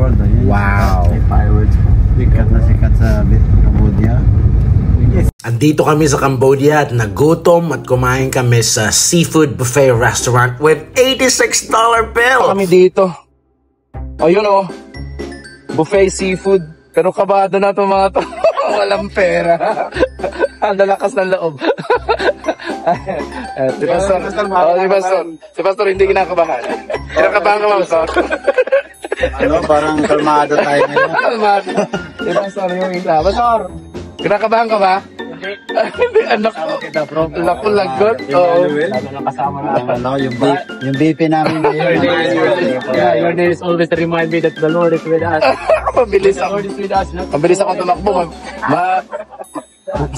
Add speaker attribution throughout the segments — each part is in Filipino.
Speaker 1: Lord. Ayun,
Speaker 2: Wow.
Speaker 1: may fireworks. Sikat na sikat sa Cambodia. Yes.
Speaker 2: Andito kami sa Cambodia at nagutom at kumain kami sa seafood buffet restaurant with $86 bill.
Speaker 3: Kami dito. Ayun oh. Buffet seafood. Pero kabado na ito mga to. Walang pera. Ang lalakas ng loob. Si Pastor. Si Pastor hindi kinakabahan. Kinakabahan ka ba, Pastor?
Speaker 1: Ano, parang kalmado tayo ngayon.
Speaker 3: Kalmado. Si Pastor yung isa. Pastor, kinakabahan ka ba? Hindi, anak ko.
Speaker 1: Kita, bro.
Speaker 3: Anak ko lagot. Oo.
Speaker 1: Lalo na kasama na. Yung BP namin.
Speaker 4: Yeah, your name is always remind me that the Lord is with us.
Speaker 3: Mabilis
Speaker 4: The
Speaker 3: ako.
Speaker 4: Lord is with us. No?
Speaker 3: Mabilis ako tumakbo.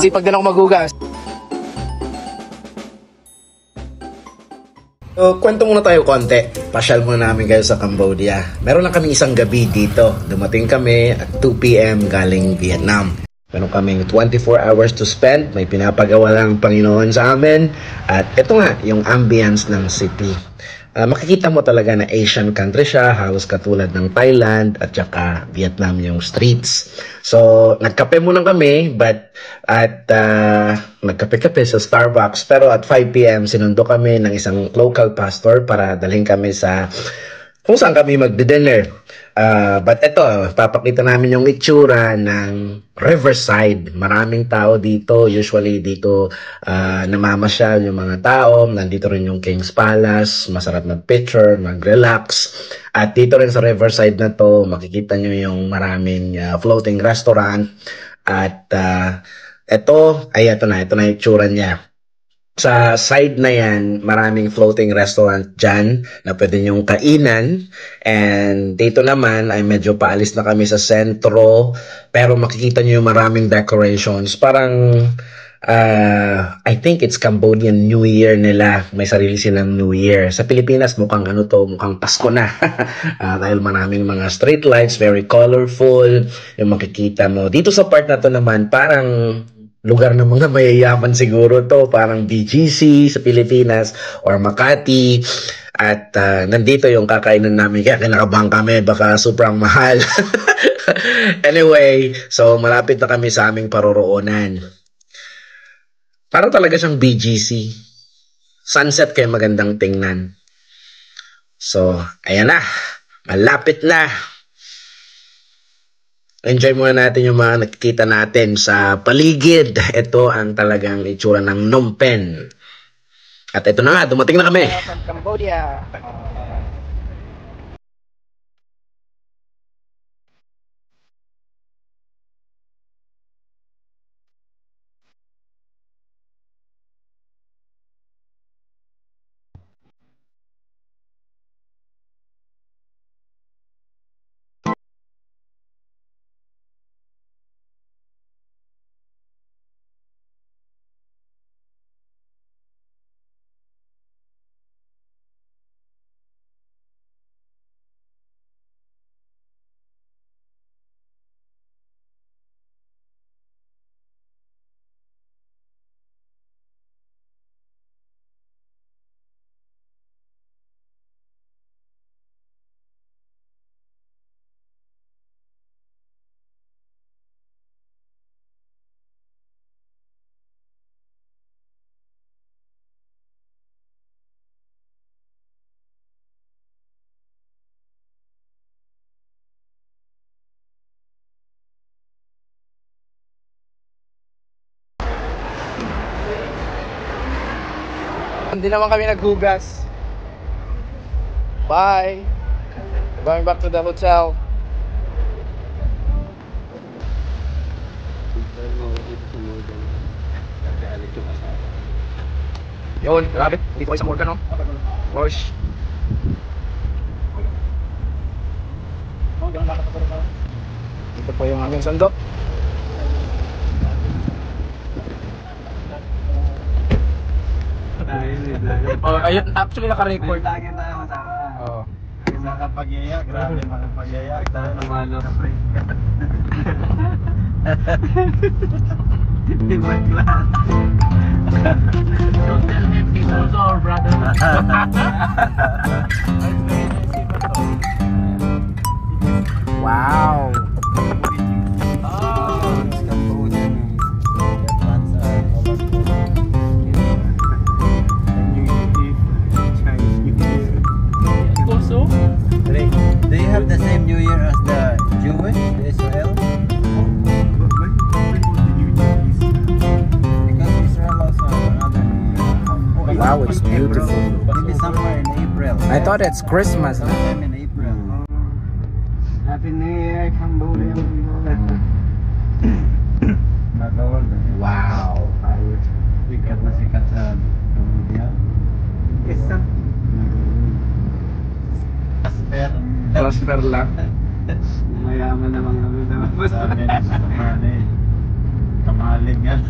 Speaker 3: Sipag din ako magugas.
Speaker 2: So, kwento muna tayo konti. Pasyal muna namin kayo sa Cambodia. Meron lang kami isang gabi dito. Dumating kami at 2 p.m. galing Vietnam. Meron kaming 24 hours to spend. May pinapagawa lang ang Panginoon sa amin. At ito nga, yung ambience ng city. Makikita mo talaga na Asian country siya, halos katulad ng Thailand at saka Vietnam yung streets. So, nagkape muna kami, nagkape-kape sa Starbucks. Pero at 5 p.m. sinundo kami ng isang local pastor para dalhin kami sa kung saan kami magdi-dinner. But ito, papakita namin yung itsura ng Riverside. Maraming tao dito. Usually dito namamasyal yung mga tao. Nandito rin yung King's Palace. Masarap mag-picture, mag-relax. At dito rin sa Riverside na to, makikita nyo yung maraming floating restaurant. At ito na yung itsura niya. Sa side na yan, maraming floating restaurant dyan na pwede nyong kainan. And dito naman ay medyo paalis na kami sa sentro. Pero makikita nyo yung maraming decorations. Parang, I think it's Cambodian New Year nila. May sarili silang New Year. Sa Pilipinas, mukhang mukhang Pasko na. Dahil maraming mga street lights, very colorful. Yung makikita mo. Dito sa part na to naman, parang lugar ng mga mayayaman siguro to, parang BGC sa Pilipinas or Makati. At nandito yung kakainan namin, kaya kinakabahan kami, baka sobrang mahal. Anyway, so malapit na kami sa aming paroroonan. Parang talaga siyang BGC. Sunset kayo magandang tingnan. So, ayan na. Malapit na. Enjoy muna natin yung mga nakikita natin sa paligid. Ito ang talagang itsura ng Phnom Penh. At ito na nga, dumating na kami.
Speaker 3: Cambodia. Hindi naman kami naghugas. Bye. Going back to the hotel. Yun, grabe. Dito kayo sa Morgan, no? Gosh. Dito po yung aming sandok. Ayun, actually naka-record. Oo.
Speaker 1: Sa pagyaya, grabe mga pagyaya. Tayo naman na pre. Different class.
Speaker 4: Don't tell me he's also our brother.
Speaker 1: Ay,
Speaker 3: Wow.
Speaker 4: Also,
Speaker 1: Do you have the same New Year as the Jewish, the Israel? Because Israel also have another New Year.
Speaker 3: Wow, it's beautiful.
Speaker 1: Maybe somewhere in April.
Speaker 3: I thought it's Christmas.
Speaker 1: Sometime in April.
Speaker 5: Happy New Year, Cambodia.
Speaker 3: Wow.
Speaker 1: Sikat na sikat sa Cambodia.
Speaker 5: Isa.
Speaker 3: Prosper lang.
Speaker 5: Mayaman naman kami naman.
Speaker 1: Sabi ni Kamali. Kamaling yan.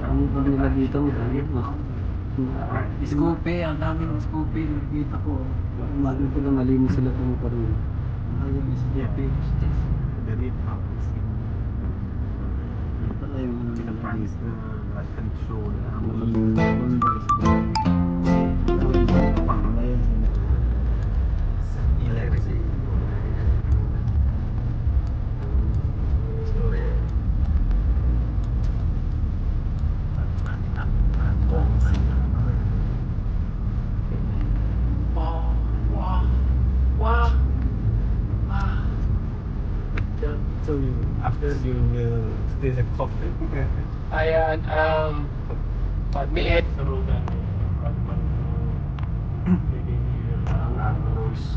Speaker 5: Ang pag nila dito, madami mo. Scoopy, ang daming Scoopy. Nakita ko. Mali ko na malinis sila itong parang. Ayaw ni Scoopy. Pala yung ano nila dito. Control.
Speaker 4: so you, after you will stay the coffee. Ayan, pag-meet.
Speaker 5: Ang agos.